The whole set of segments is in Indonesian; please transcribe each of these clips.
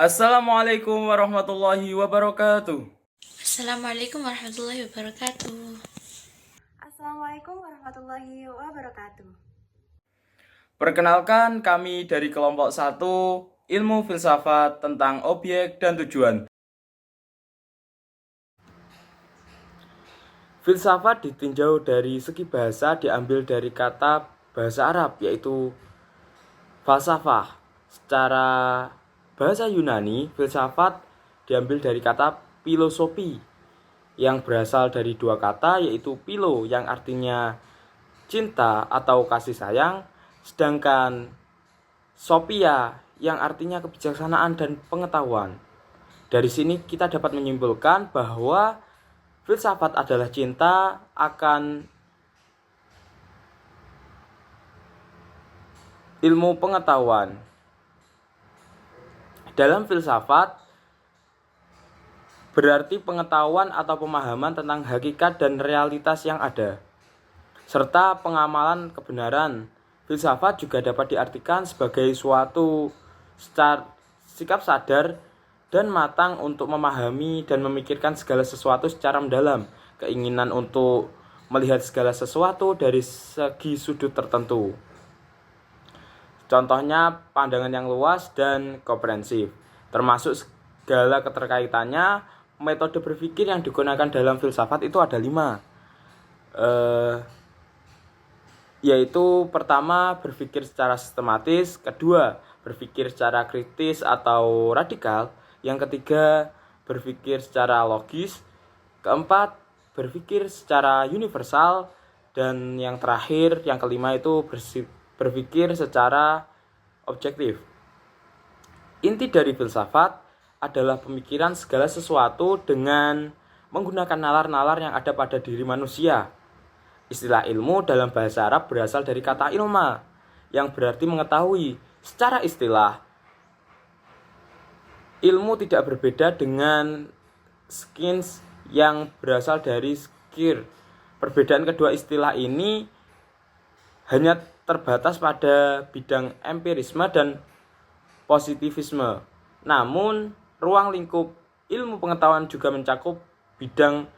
Assalamualaikum warahmatullahi wabarakatuh. Assalamualaikum warahmatullahi wabarakatuh. Assalamualaikum warahmatullahi wabarakatuh. Perkenalkan kami dari kelompok 1 Ilmu Filsafat tentang Objek dan Tujuan. Filsafat ditinjau dari segi bahasa diambil dari kata bahasa Arab yaitu falsafah. Secara bahasa Yunani, filsafat diambil dari kata filosofi yang berasal dari dua kata yaitu philo yang artinya cinta atau kasih sayang, sedangkan sophia yang artinya kebijaksanaan dan pengetahuan. Dari sini kita dapat menyimpulkan bahwa filsafat adalah cinta akan ilmu pengetahuan. Dalam filsafat berarti pengetahuan atau pemahaman tentang hakikat dan realitas yang ada, serta pengamalan kebenaran. Filsafat juga dapat diartikan sebagai suatu sikap sadar dan matang untuk memahami dan memikirkan segala sesuatu secara mendalam, keinginan untuk melihat segala sesuatu dari segi sudut tertentu. Contohnya pandangan yang luas dan komprehensif, termasuk segala keterkaitannya. Metode berpikir yang digunakan dalam filsafat itu ada 5, yaitu pertama berpikir secara sistematis, kedua berpikir secara kritis atau radikal, yang ketiga berpikir secara logis, keempat berpikir secara universal, dan yang terakhir yang kelima itu berpikir secara objektif. Inti dari filsafat adalah pemikiran segala sesuatu dengan menggunakan nalar-nalar yang ada pada diri manusia. Istilah ilmu dalam bahasa Arab berasal dari kata ilma, yang berarti mengetahui. Secara istilah, ilmu tidak berbeda dengan skills yang berasal dari skill. Perbedaan kedua istilah ini hanya terbatas pada bidang empirisme dan positivisme. Namun, ruang lingkup ilmu pengetahuan juga mencakup bidang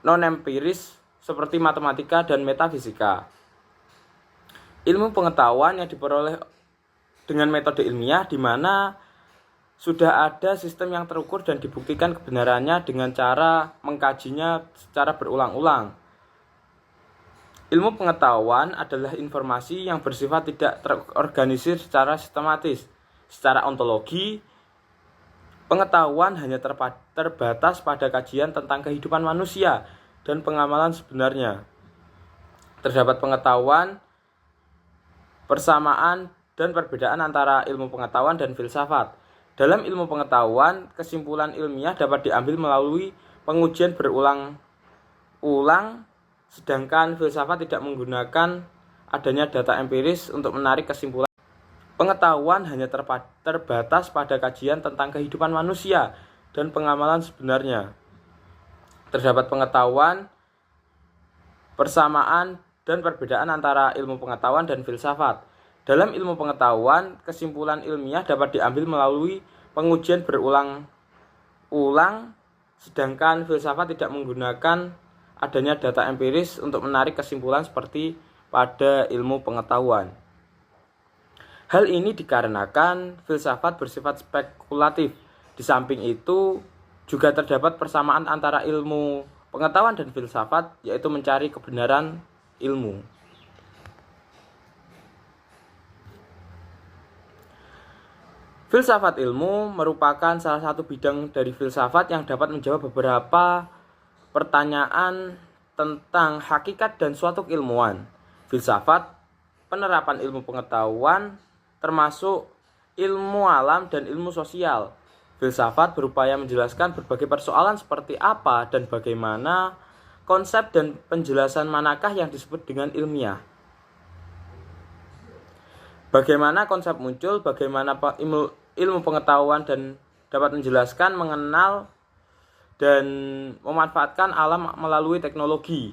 non-empiris seperti matematika dan metafisika. Ilmu pengetahuan yang diperoleh dengan metode ilmiah di mana sudah ada sistem yang terukur dan dibuktikan kebenarannya dengan cara mengkajinya secara berulang-ulang. Ilmu pengetahuan adalah informasi yang bersifat tidak terorganisir secara sistematis. Secara ontologi, pengetahuan hanya terbatas pada kajian tentang kehidupan manusia dan pengamalan sebenarnya. Terdapat pengetahuan, persamaan, dan perbedaan antara ilmu pengetahuan dan filsafat. Dalam ilmu pengetahuan, kesimpulan ilmiah dapat diambil melalui pengujian berulang-ulang, sedangkan filsafat tidak menggunakan adanya data empiris untuk menarik kesimpulan. Pengetahuan hanya terbatas pada kajian tentang kehidupan manusia dan pengamalan sebenarnya. Terdapat pengetahuan, persamaan, dan perbedaan antara ilmu pengetahuan dan filsafat. Dalam ilmu pengetahuan, kesimpulan ilmiah dapat diambil melalui pengujian berulang-ulang, sedangkan filsafat tidak menggunakan adanya data empiris untuk menarik kesimpulan seperti pada ilmu pengetahuan. Hal ini dikarenakan filsafat bersifat spekulatif. Di samping itu, juga terdapat persamaan antara ilmu pengetahuan dan filsafat, yaitu mencari kebenaran ilmu. Filsafat ilmu merupakan salah satu bidang dari filsafat yang dapat menjawab beberapa pertanyaan tentang hakikat dan suatu keilmuan. Filsafat, penerapan ilmu pengetahuan, termasuk ilmu alam dan ilmu sosial. Filsafat berupaya menjelaskan berbagai persoalan seperti apa dan bagaimana, konsep dan penjelasan manakah yang disebut dengan ilmiah. Bagaimana konsep muncul, bagaimana ilmu pengetahuan dan dapat menjelaskan, mengenal, dan memanfaatkan alam melalui teknologi.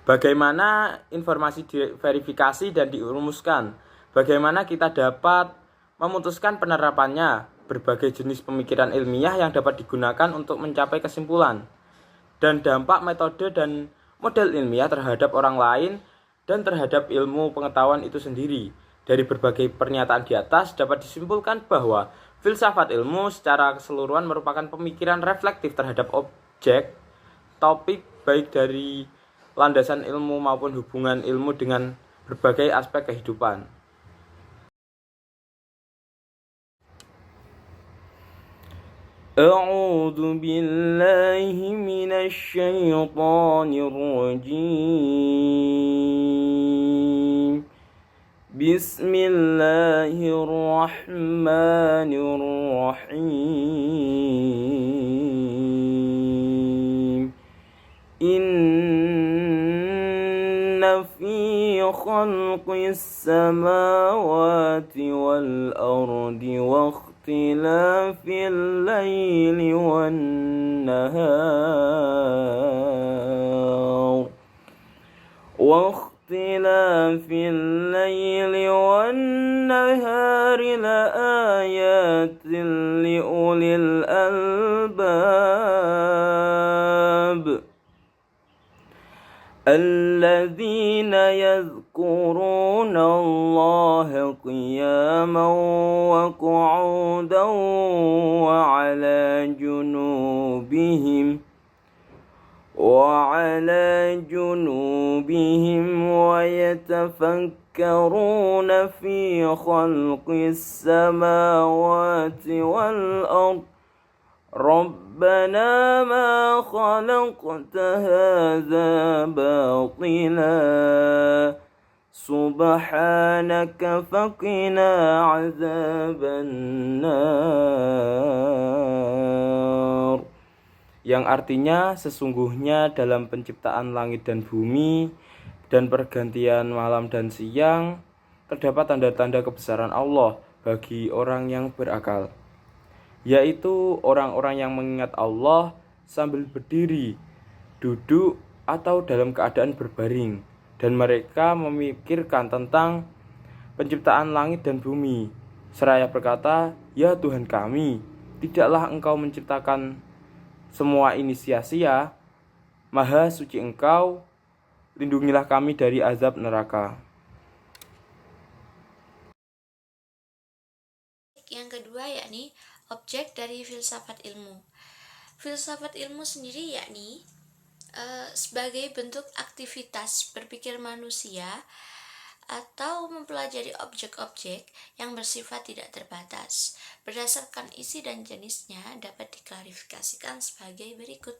Bagaimana informasi diverifikasi dan dirumuskan? Bagaimana kita dapat memutuskan penerapannya? Berbagai jenis pemikiran ilmiah yang dapat digunakan untuk mencapai kesimpulan. Dan dampak metode dan model ilmiah terhadap orang lain dan terhadap ilmu pengetahuan itu sendiri. Dari berbagai pernyataan di atas dapat disimpulkan bahwa filsafat ilmu secara keseluruhan merupakan pemikiran reflektif terhadap objek, topik, baik dari landasan ilmu maupun hubungan ilmu dengan berbagai aspek kehidupan. A'udzu billahi minasy syaithanir rajim. Bismillahirrahmanirrahim. Inna fi khalqis samawati wal ardi wa ikhtilafil laili wan nahar واختلاف الليل والنهار لآيات لأولي الألباب الذين يذكرون الله قياما وقعودا وعلى جنوبهم ويتفكرون في خلق السماوات والأرض ربنا ما خلقت هذا باطلا سبحانك فقنا عذاب النار. Yang artinya sesungguhnya dalam penciptaan langit dan bumi dan pergantian malam dan siang terdapat tanda-tanda kebesaran Allah bagi orang yang berakal, yaitu orang-orang yang mengingat Allah sambil berdiri, duduk, atau dalam keadaan berbaring, dan mereka memikirkan tentang penciptaan langit dan bumi, seraya berkata, "Ya Tuhan kami, tidaklah Engkau menciptakan semua ini sia-sia. Maha suci Engkau, lindungilah kami dari azab neraka." Yang kedua yakni objek dari filsafat ilmu. Filsafat ilmu sendiri yakni sebagai bentuk aktivitas berpikir manusia atau mempelajari objek-objek yang bersifat tidak terbatas. Berdasarkan isi dan jenisnya dapat diklarifikasikan sebagai berikut.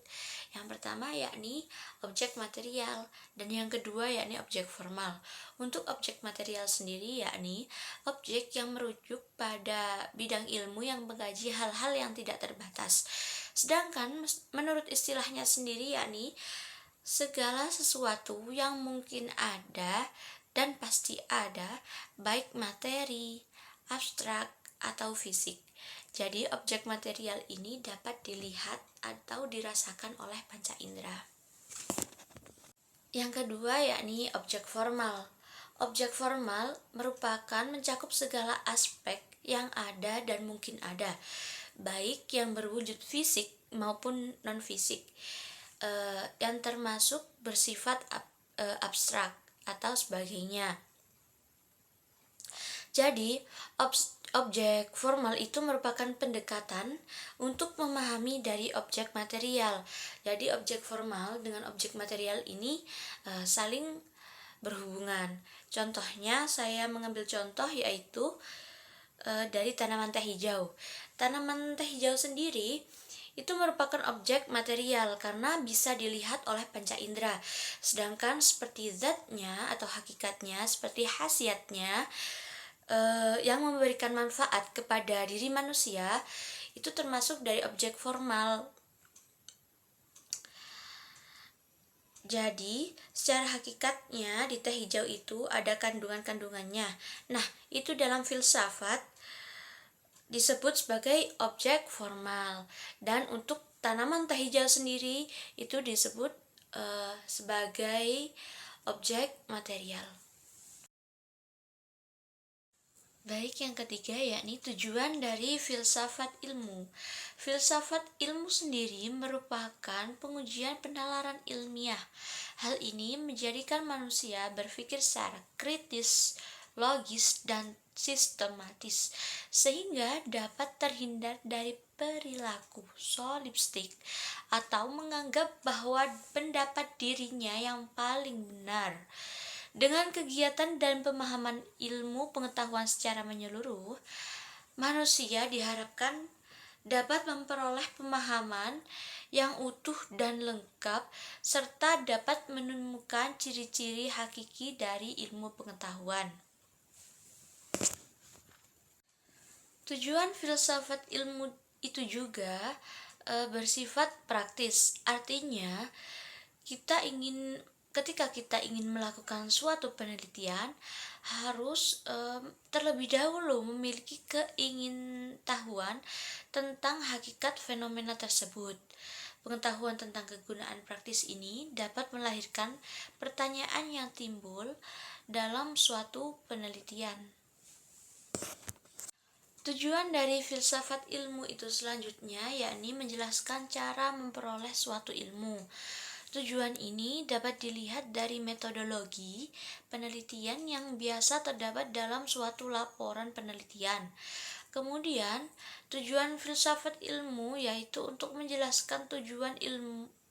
Yang pertama yakni objek material, dan yang kedua yakni objek formal. Untuk objek material sendiri yakni objek yang merujuk pada bidang ilmu yang mengkaji hal-hal yang tidak terbatas. Sedangkan menurut istilahnya sendiri yakni segala sesuatu yang mungkin ada dan pasti ada, baik materi, abstrak, atau fisik. Jadi objek material ini dapat dilihat atau dirasakan oleh panca indera. Yang kedua yakni objek formal. Objek formal merupakan mencakup segala aspek yang ada dan mungkin ada, baik yang berwujud fisik maupun non-fisik, yang termasuk bersifat abstrak atau sebagainya. Jadi, objek formal itu merupakan pendekatan untuk memahami dari objek material. Jadi, objek formal dengan objek material ini saling berhubungan. Contohnya, saya mengambil contoh yaitu dari tanaman teh hijau. Tanaman teh hijau sendiri itu merupakan objek material karena bisa dilihat oleh panca indera. Sedangkan seperti zatnya atau hakikatnya, seperti khasiatnya yang memberikan manfaat kepada diri manusia itu termasuk dari objek formal. Jadi, secara hakikatnya di teh hijau itu ada kandungan-kandungannya. Nah, itu dalam filsafat disebut sebagai objek formal, dan untuk tanaman teh hijau sendiri itu disebut sebagai objek material. Baik, yang ketiga yakni tujuan dari filsafat ilmu. Filsafat ilmu sendiri merupakan pengujian penalaran ilmiah. Hal ini menjadikan manusia berpikir secara kritis, logis, dan sistematis, sehingga dapat terhindar dari perilaku solipstik atau menganggap bahwa pendapat dirinya yang paling benar. Dengan kegiatan dan pemahaman ilmu pengetahuan secara menyeluruh, manusia diharapkan dapat memperoleh pemahaman yang utuh dan lengkap, serta dapat menemukan ciri-ciri hakiki dari ilmu pengetahuan. Tujuan filsafat ilmu itu juga bersifat praktis, artinya ketika kita ingin melakukan suatu penelitian harus terlebih dahulu memiliki keingintahuan tentang hakikat fenomena tersebut. Pengetahuan tentang kegunaan praktis ini dapat melahirkan pertanyaan yang timbul dalam suatu penelitian. Tujuan dari filsafat ilmu itu selanjutnya yakni menjelaskan cara memperoleh suatu ilmu. Tujuan ini dapat dilihat dari metodologi penelitian yang biasa terdapat dalam suatu laporan penelitian. Kemudian, tujuan filsafat ilmu yaitu untuk menjelaskan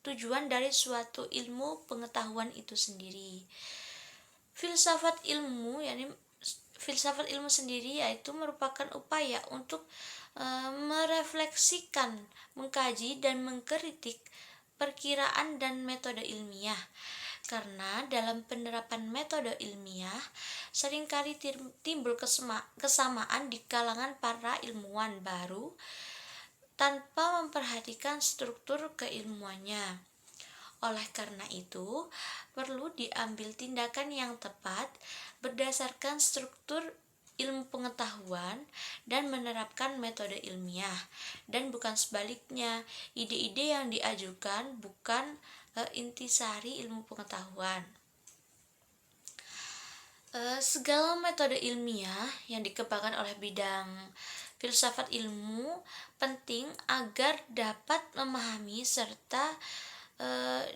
tujuan dari suatu ilmu pengetahuan itu sendiri. Filsafat ilmu sendiri yaitu merupakan upaya untuk merefleksikan, mengkaji, dan mengkritik perkiraan dan metode ilmiah. Karena dalam penerapan metode ilmiah seringkali timbul kesamaan di kalangan para ilmuwan baru tanpa memperhatikan struktur keilmuannya. Oleh karena itu, perlu diambil tindakan yang tepat berdasarkan struktur ilmu pengetahuan dan menerapkan metode ilmiah, dan bukan sebaliknya, ide-ide yang diajukan bukan intisari ilmu pengetahuan. Segala metode ilmiah yang dikembangkan oleh bidang filsafat ilmu penting agar dapat memahami serta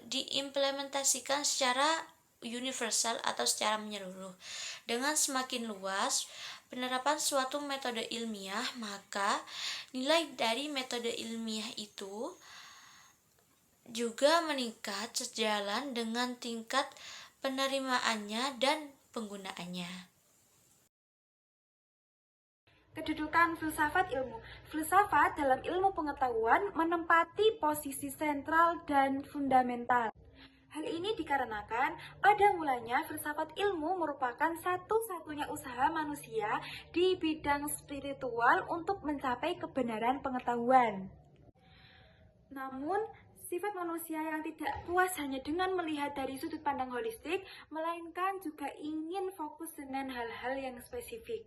diimplementasikan secara universal atau secara menyeluruh. Dengan semakin luas penerapan suatu metode ilmiah, maka nilai dari metode ilmiah itu juga meningkat sejalan dengan tingkat penerimaannya dan penggunaannya. Kedudukan filsafat ilmu. Filsafat dalam ilmu pengetahuan menempati posisi sentral dan fundamental. Hal ini dikarenakan pada mulanya filsafat ilmu merupakan satu-satunya usaha manusia di bidang spiritual untuk mencapai kebenaran pengetahuan. Namun, sifat manusia yang tidak puas hanya dengan melihat dari sudut pandang holistik, melainkan juga ingin fokus dengan hal-hal yang spesifik.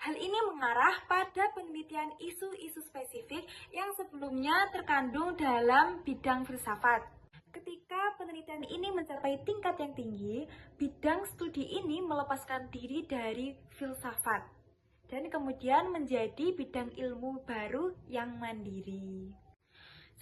Hal ini mengarah pada penelitian isu-isu spesifik yang sebelumnya terkandung dalam bidang filsafat. Ketika penelitian ini mencapai tingkat yang tinggi, bidang studi ini melepaskan diri dari filsafat dan kemudian menjadi bidang ilmu baru yang mandiri.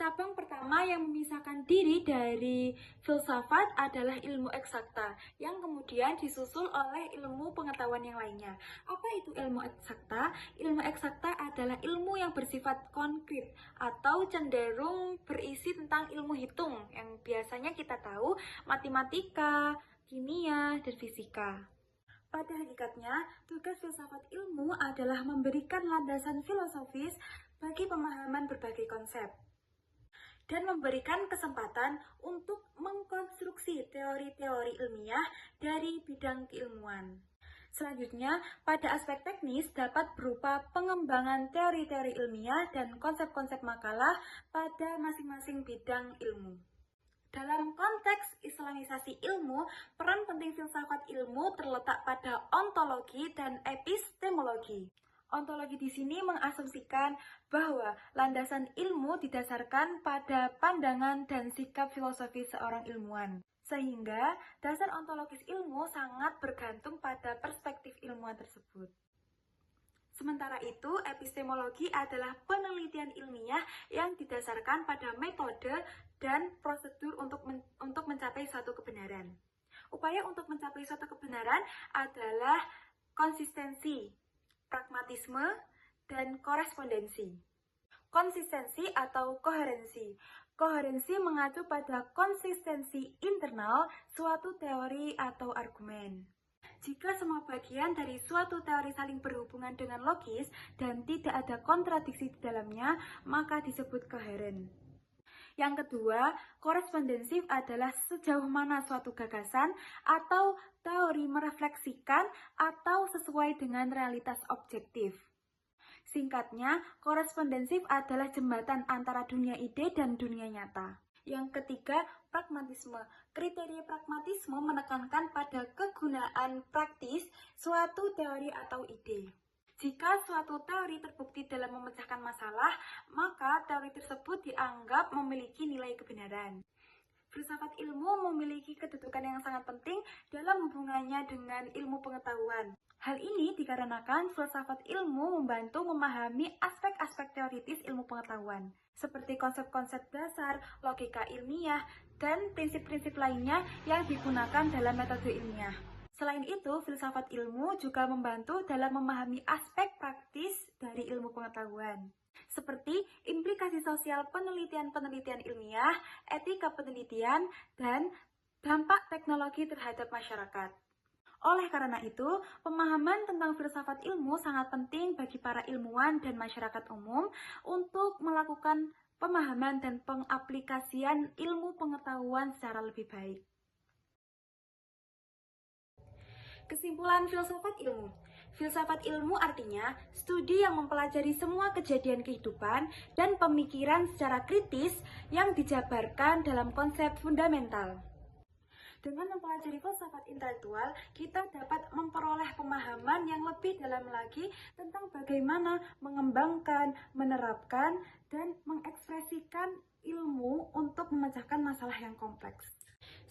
Cabang pertama yang memisahkan diri dari filsafat adalah ilmu eksakta, yang kemudian disusul oleh ilmu pengetahuan yang lainnya. Apa itu ilmu eksakta? Ilmu eksakta adalah ilmu yang bersifat konkret atau cenderung berisi tentang ilmu hitung, yang biasanya kita tahu matematika, kimia, dan fisika. Pada hakikatnya, tugas filsafat ilmu adalah memberikan landasan filosofis bagi pemahaman berbagai konsep dan memberikan kesempatan untuk mengkonstruksi teori-teori ilmiah dari bidang keilmuan. Selanjutnya, pada aspek teknis dapat berupa pengembangan teori-teori ilmiah dan konsep-konsep makalah pada masing-masing bidang ilmu. Dalam konteks islamisasi ilmu, peran penting filsafat ilmu terletak pada ontologi dan epistemologi. Ontologi di sini mengasumsikan bahwa landasan ilmu didasarkan pada pandangan dan sikap filosofis seorang ilmuwan. Sehingga dasar ontologis ilmu sangat bergantung pada perspektif ilmuwan tersebut. Sementara itu, epistemologi adalah penelitian ilmiah yang didasarkan pada metode dan prosedur untuk mencapai suatu kebenaran. Upaya untuk mencapai suatu kebenaran adalah konsistensi, pragmatisme, dan korespondensi. Konsistensi atau koherensi. Koherensi mengacu pada konsistensi internal suatu teori atau argumen. Jika semua bagian dari suatu teori saling berhubungan dengan logis dan tidak ada kontradiksi di dalamnya, maka disebut koheren. Yang kedua, korespondensif adalah sejauh mana suatu gagasan atau teori merefleksikan atau sesuai dengan realitas objektif. Singkatnya, korespondensif adalah jembatan antara dunia ide dan dunia nyata. Yang ketiga, pragmatisme. Kriteria pragmatisme menekankan pada kegunaan praktis suatu teori atau ide. Jika suatu teori terbukti dalam memecahkan masalah, maka teori tersebut dianggap memiliki nilai kebenaran. Filsafat ilmu memiliki kedudukan yang sangat penting dalam hubungannya dengan ilmu pengetahuan. Hal ini dikarenakan filsafat ilmu membantu memahami aspek-aspek teoritis ilmu pengetahuan, seperti konsep-konsep dasar, logika ilmiah, dan prinsip-prinsip lainnya yang digunakan dalam metode ilmiah. Selain itu, filsafat ilmu juga membantu dalam memahami aspek praktis dari ilmu pengetahuan, seperti implikasi sosial penelitian-penelitian ilmiah, etika penelitian, dan dampak teknologi terhadap masyarakat. Oleh karena itu, pemahaman tentang filsafat ilmu sangat penting bagi para ilmuwan dan masyarakat umum untuk melakukan pemahaman dan pengaplikasian ilmu pengetahuan secara lebih baik. Kesimpulan filsafat ilmu. Filsafat ilmu artinya studi yang mempelajari semua kejadian kehidupan dan pemikiran secara kritis yang dijabarkan dalam konsep fundamental. Dengan mempelajari filsafat intelektual, kita dapat memperoleh pemahaman yang lebih dalam lagi tentang bagaimana mengembangkan, menerapkan, dan mengekspresikan ilmu untuk memecahkan masalah yang kompleks.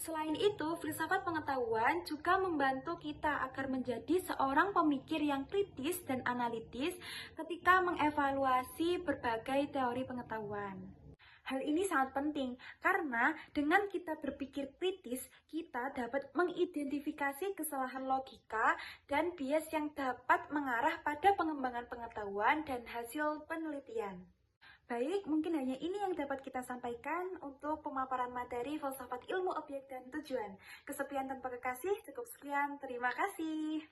Selain itu, filsafat pengetahuan juga membantu kita agar menjadi seorang pemikir yang kritis dan analitis ketika mengevaluasi berbagai teori pengetahuan. Hal ini sangat penting karena dengan kita berpikir kritis, kita dapat mengidentifikasi kesalahan logika dan bias yang dapat mengarah pada pengembangan pengetahuan dan hasil penelitian. Baik, mungkin hanya ini yang dapat kita sampaikan untuk pemaparan materi filsafat ilmu objek dan tujuan. Kesepian tanpa kekasih, cukup sekian. Terima kasih.